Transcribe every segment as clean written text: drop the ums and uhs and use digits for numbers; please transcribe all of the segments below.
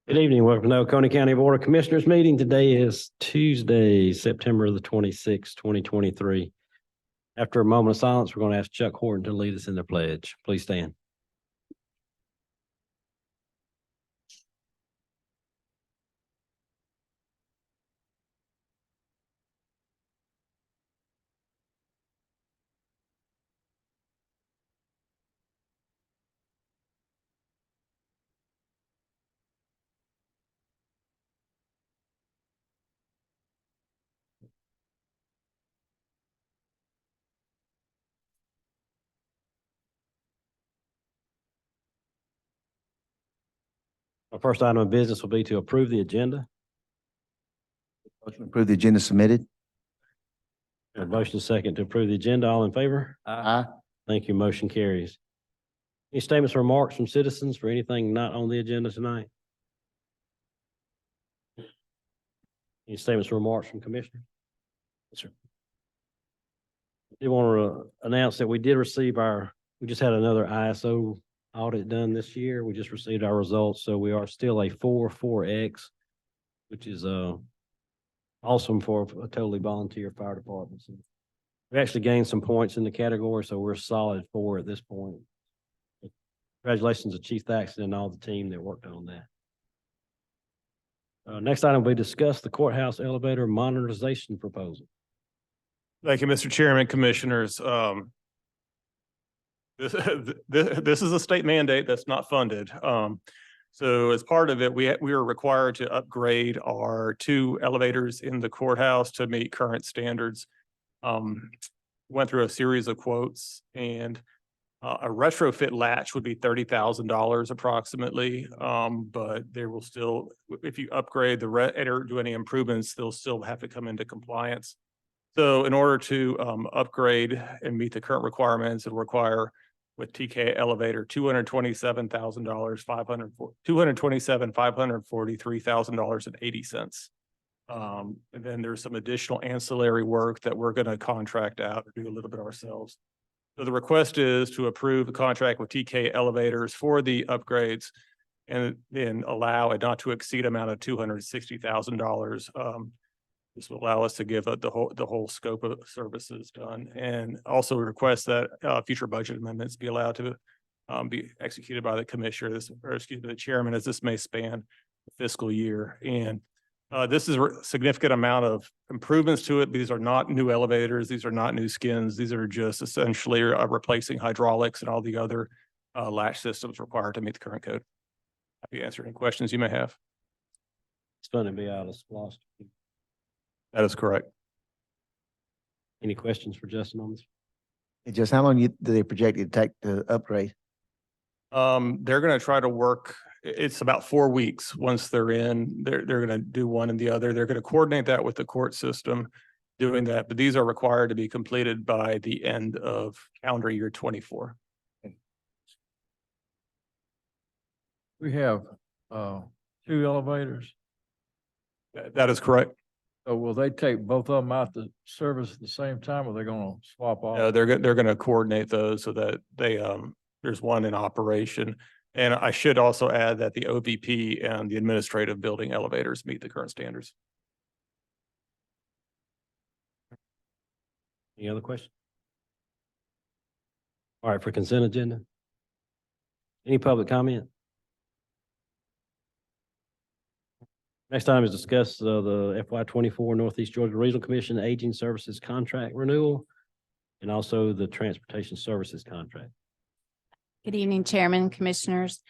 Good evening. Welcome to Oconee County Board of Commissioners meeting. Today is Tuesday, September the 26th, 2023. After a moment of silence, we're going to ask Chuck Horton to lead us in the pledge. Please stand. Our first item of business will be to approve the agenda. Motion to approve the agenda submitted. A motion second to approve the agenda. All in favor? Aye. Thank you. Motion carries. Any statements or remarks from citizens for anything not on the agenda tonight? Any statements or remarks from commissioners? Yes, sir. I did want to announce that we just had another ISO audit done this year. We just received our results, so we are still a 4.4X, which is awesome for a totally volunteer fire department. So we actually gained some points in the category, so we're solid 4 at this point. Congratulations to Chief Thaxton and all the team that worked on that. Next item will be discuss the courthouse elevator modernization proposal. Thank you, Mr. Chairman, Commissioners. This is a state mandate that's not funded. So as part of it, we are required to upgrade our 2 elevators in the courthouse to meet current standards. Went through a series of quotes, and a retrofit latch would be $30,000 approximately. But there will still, if you upgrade or do any improvements, they'll still have to come into compliance. So in order to upgrade and meet the current requirements, it'll require with TK elevator, $227,000, $543,080. And then there's some additional ancillary work that we're going to contract out or do a little bit ourselves. So the request is to approve a contract with TK elevators for the upgrades and then allow a not to exceed amount of $260,000. This will allow us to give the whole scope of services done, and also request that future budget amendments be allowed to be executed by the commissioner, the chairman, as this may span the fiscal year. And this is a significant amount of improvements to it. These are not new elevators. These are not new skins. These are just essentially replacing hydraulics and all the other latch systems required to meet the current code. Happy to answer any questions you may have. It's going to be out of SPLOST. That is correct. Any questions for Justin on this? And just how long do they project it to take to upgrade? They're going to try to work. It's about 4 weeks. Once they're in, they're going to do one and the other. They're going to coordinate that with the court system doing that, but these are required to be completed by the end of calendar year 24. We have 2 elevators. That is correct. So will they take both of them out to service at the same time, or they're gonna swap off? They're going to coordinate those so that they there's one in operation. And I should also add that the OVP and the administrative building elevators meet the current standards. Any other questions? All right, for consent agenda. Any public comment? Next item is discuss the FY24 Northeast Georgia Regional Commission Aging Services Contract Renewal and also the Transportation Services Contract. Good evening, Chairman, Commissioners.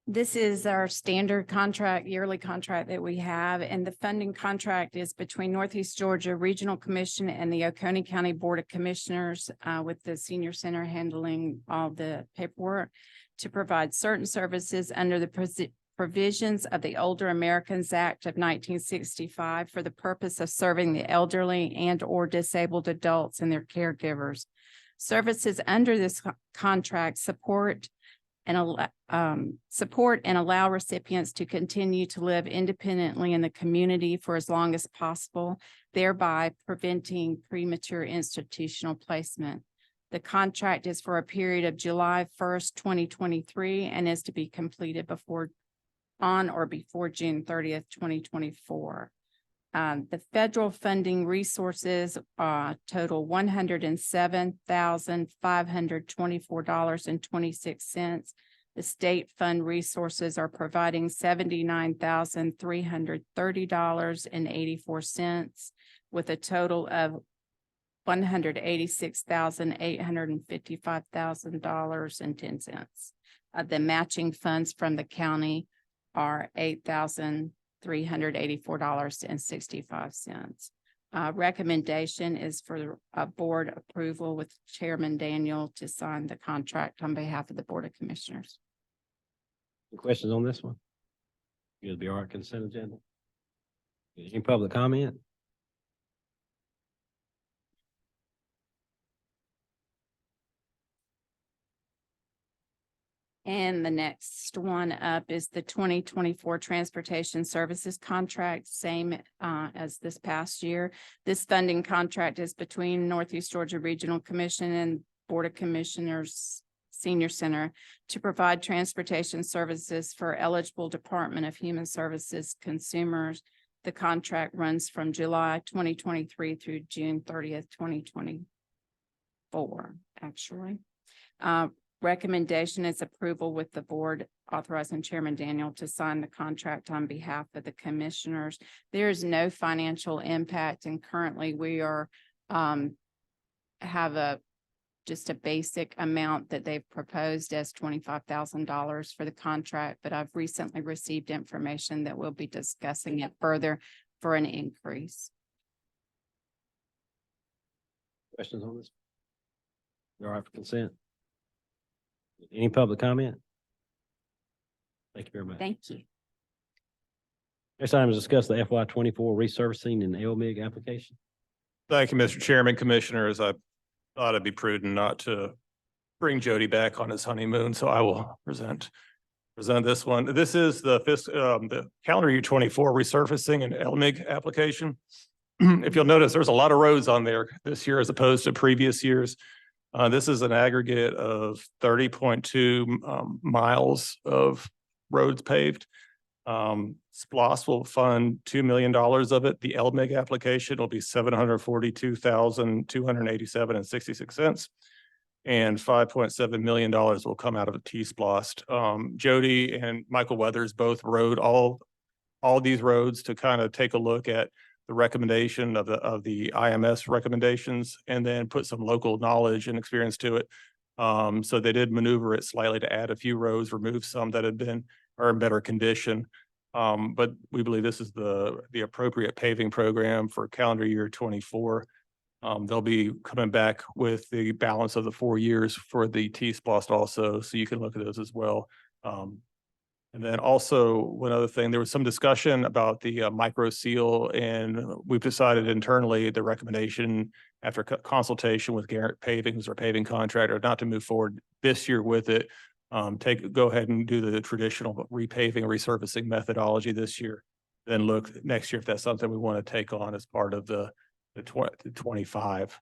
This is our standard contract, yearly contract that we have, and the funding contract is between Northeast Georgia Regional Commission and the Oconee County Board of Commissioners, with the Senior Center handling all the paperwork to provide certain services under the provisions of the Older Americans Act of 1965 for the purpose of serving the elderly and or disabled adults and their caregivers. Services under this contract support and allow recipients to continue to live independently in the community for as long as possible, thereby preventing premature institutional placement. The contract is for a period of July 1st, 2023, and is to be completed before on or before June 30th, 2024. The federal funding resources total $107,524.26. The state fund resources are providing $79,330.84 with a total of $186,855,000.10. The matching funds from the county are $8,384.65. Recommendation is for a board approval with Chairman Daniel to sign the contract on behalf of the Board of Commissioners. Any questions on this one? You'll be all right, consent agenda? Any public comment? And the next one up is the 2024 Transportation Services Contract, same as this past year. This funding contract is between Northeast Georgia Regional Commission and Board of Commissioners Senior Center to provide transportation services for eligible Department of Human Services consumers. The contract runs from July 2023 through June 30th, 2024, actually. Recommendation is approval with the board authorizing Chairman Daniel to sign the contract on behalf of the commissioners. There is no financial impact, and currently we are have just a basic amount that they've proposed as $25,000 for the contract, but I've recently received information that we'll be discussing it further for an increase. Questions on this? You all right for consent? Any public comment? Thank you very much. Thank you. Next item is discuss the FY 24 resurfacing and LMIG application. Thank you, Mr. Chairman, Commissioners. I thought it'd be prudent not to bring Jody back on his honeymoon, so I will present this one. This is the calendar year 24 resurfacing and LMIG application. If you'll notice, there's a lot of roads on there this year as opposed to previous years. This is an aggregate of 30.2 miles of roads paved. SPLOST will fund $2 million of it. The LMIG application will be $742,287.66. And $5.7 million will come out of the T-SPLOST. Jody and Michael Weathers both rode all these roads to kind of take a look at the recommendation of the IMS recommendations and then put some local knowledge and experience to it. So they did maneuver it slightly to add a few roads, remove some that are in better condition. But we believe this is the appropriate paving program for calendar year 24. They'll be coming back with the balance of the 4 years for the T-SPLOST also, so you can look at those as well. And then also one other thing, there was some discussion about the micro seal, and we've decided internally the recommendation after consultation with Garrett Paving, who's our paving contractor, not to move forward this year with it. Go ahead and do the traditional repaving, resurfacing methodology this year. Then look next year if that's something we want to take on as part of the 25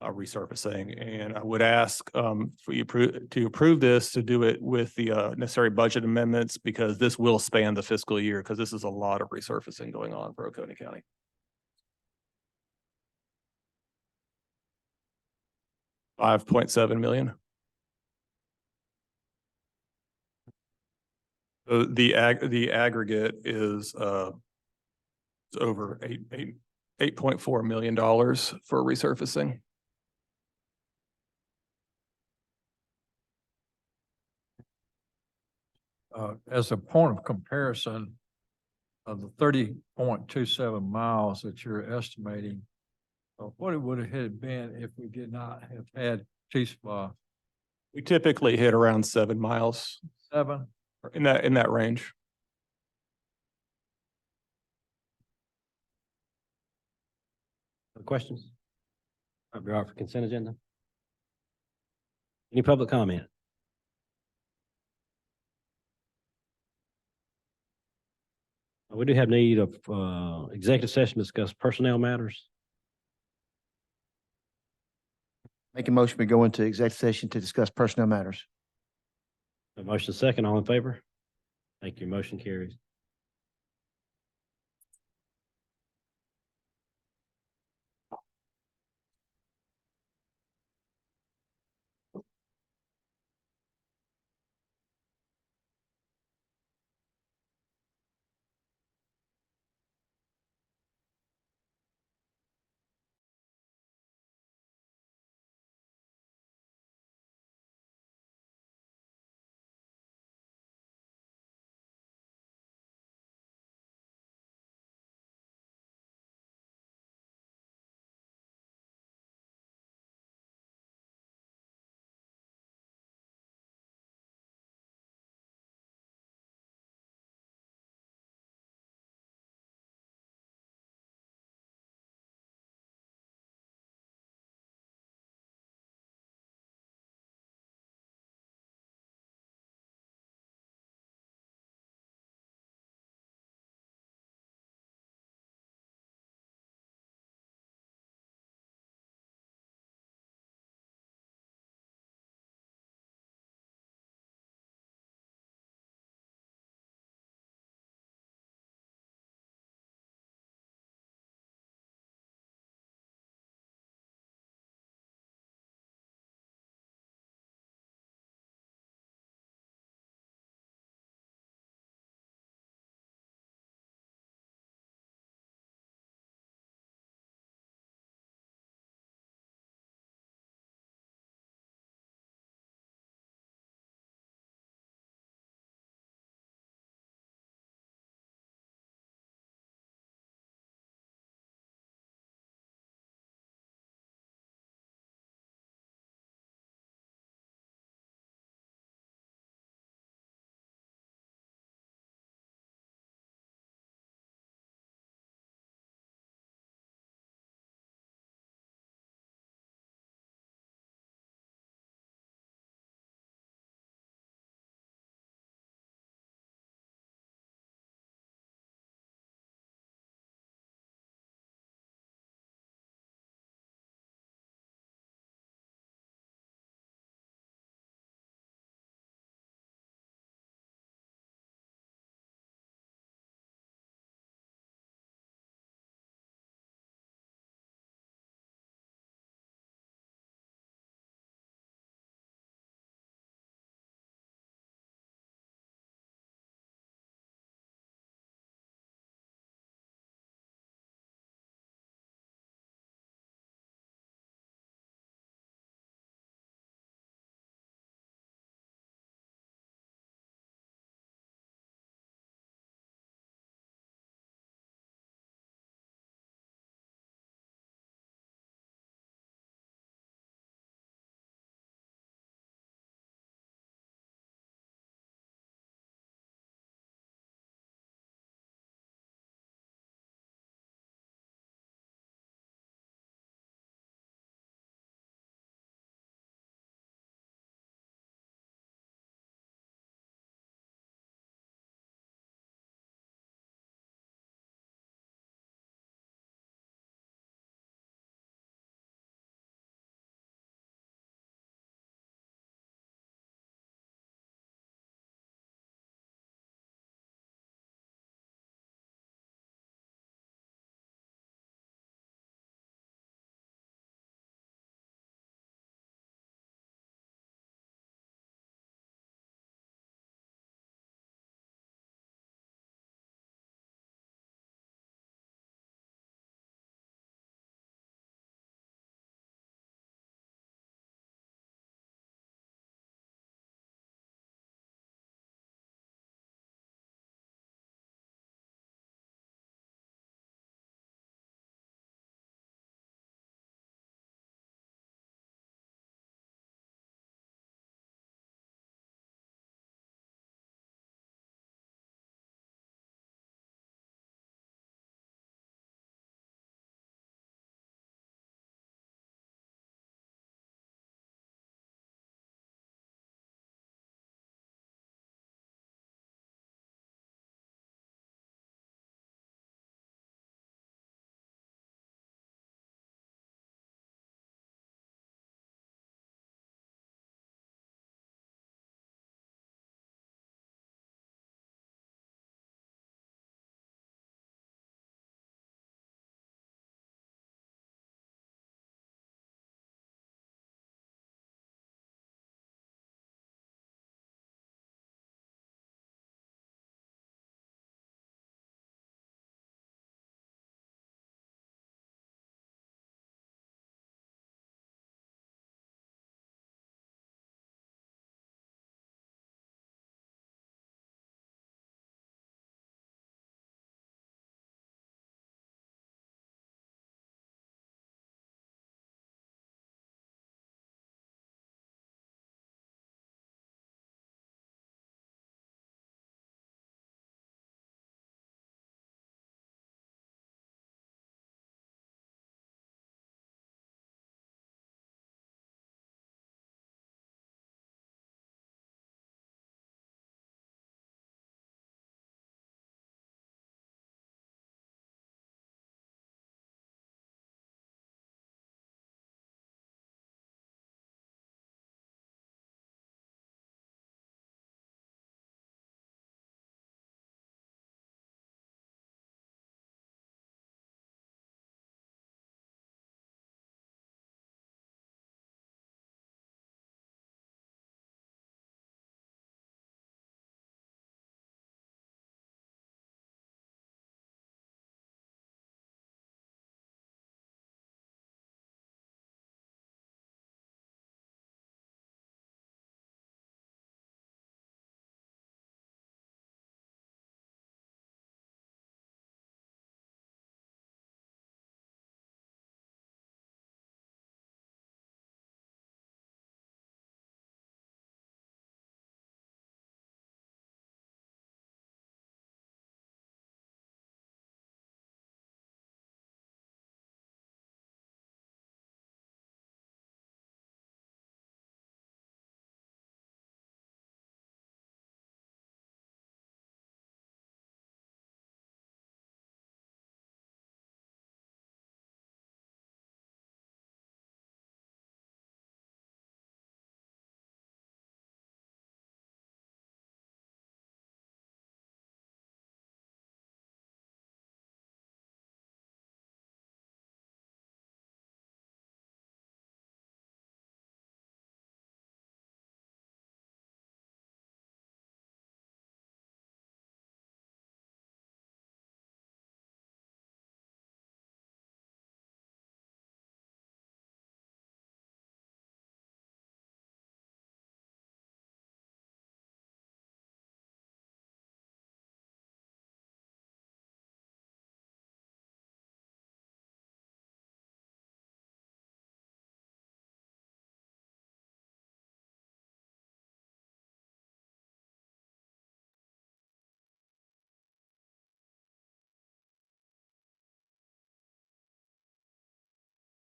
resurfacing. And I would ask for you to approve this, to do it with the necessary budget amendments, because this will span the fiscal year, because this is a lot of resurfacing going on for Oconee County. $5.7 million. So the aggregate is over $8.4 million for resurfacing. As a point of comparison of the 30.27 miles that you're estimating, what it would have had been if we did not have had T-SPLOST? We typically hit around 7 miles. 7? In that range. Other questions? I'll be all right for consent agenda. Any public comment? We do have need of executive session to discuss personnel matters. Make a motion, we go into executive session to discuss personnel matters. A motion second, all in favor? Thank you. Motion carries.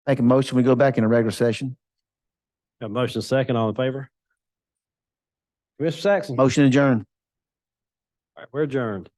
Make a motion, we go back in a regular session. Got a motion second, all in favor? Commissioner Saxon? All Motion adjourned. right, we're adjourned.